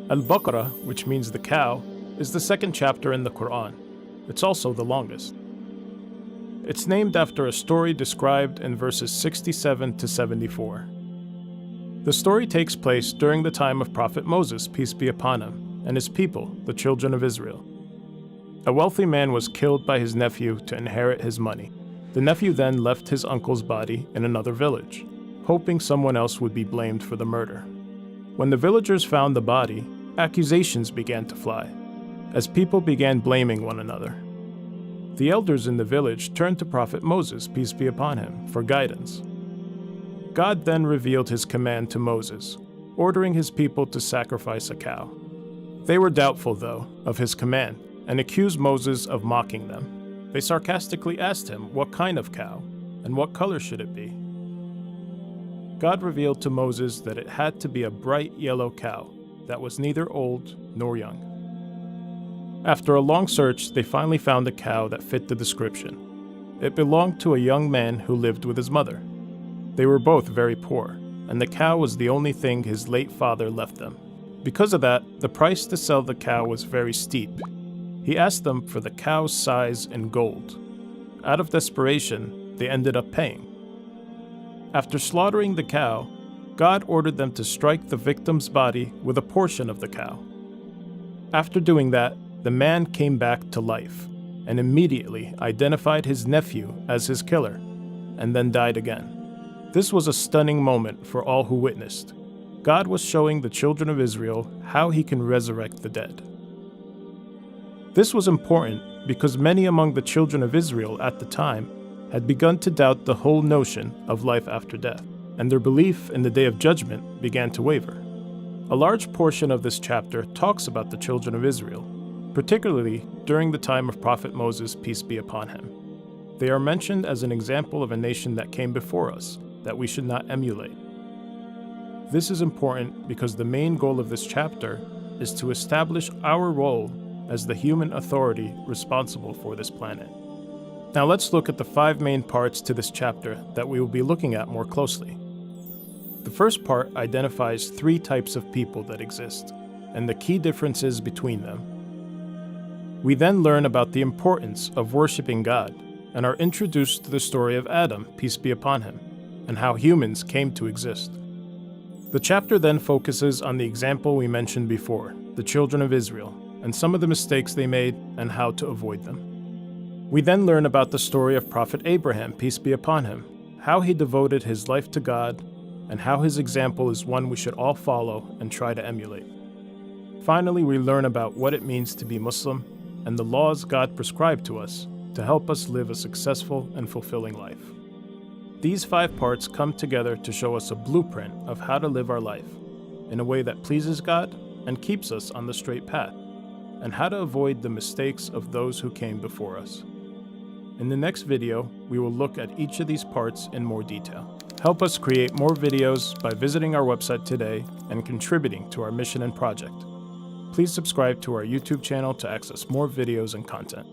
Al-BAQARAH, which means the cow, is the second chapter in the Quran. It's also the longest. It's named after a story described in verses 67 to 74. The story takes place during the time of Prophet Moses, peace be upon him, and his people, the children of Israel. A wealthy man was killed by his nephew to inherit his money. The nephew then left his uncle's body in another village, hoping someone else would be blamed for the murder. When the villagers found the body, accusations began to fly, as people began blaming one another. The elders in the village turned to Prophet Moses, peace be upon him, for guidance. God then revealed his command to Moses, ordering his people to sacrifice a cow. They were doubtful, though, of his command, and accused Moses of mocking them. They sarcastically asked him what kind of cow, and what color should it be. God revealed to Moses that it had to be a bright yellow cow that was neither old nor young. After a long search, they finally found a cow that fit the description. It belonged to a young man who lived with his mother. They were both very poor, and the cow was the only thing his late father left them. Because of that, the price to sell the cow was very steep. He asked them for the cow's size in gold. Out of desperation, they ended up paying. After slaughtering the cow, God ordered them to strike the victim's body with a portion of the cow. After doing that, the man came back to life and immediately identified his nephew as his killer, and then died again. This was a stunning moment for all who witnessed. God was showing the children of Israel how he can resurrect the dead. This was important because many among the children of Israel at the time had begun to doubt the whole notion of life after death, and their belief in the Day of Judgment began to waver. A large portion of this chapter talks about the children of Israel, particularly during the time of Prophet Moses, peace be upon him. They are mentioned as an example of a nation that came before us, that we should not emulate. This is important because the main goal of this chapter is to establish our role as the human authority responsible for this planet. Now let's look at the 5 main parts to this chapter that we will be looking at more closely. The first part identifies 3 types of people that exist, and the key differences between them. We then learn about the importance of worshiping God, and are introduced to the story of Adam, peace be upon him, and how humans came to exist. The chapter then focuses on the example we mentioned before, the children of Israel, and some of the mistakes they made and how to avoid them. We then learn about the story of Prophet Abraham, peace be upon him, how he devoted his life to God, and how his example is one we should all follow and try to emulate. Finally, we learn about what it means to be Muslim and the laws God prescribed to us to help us live a successful and fulfilling life. These 5 parts come together to show us a blueprint of how to live our life in a way that pleases God and keeps us on the straight path, and how to avoid the mistakes of those who came before us. In the next video, we will look at each of these parts in more detail. Help us create more videos by visiting our website today and contributing to our mission and project. Please subscribe to our YouTube channel to access more videos and content.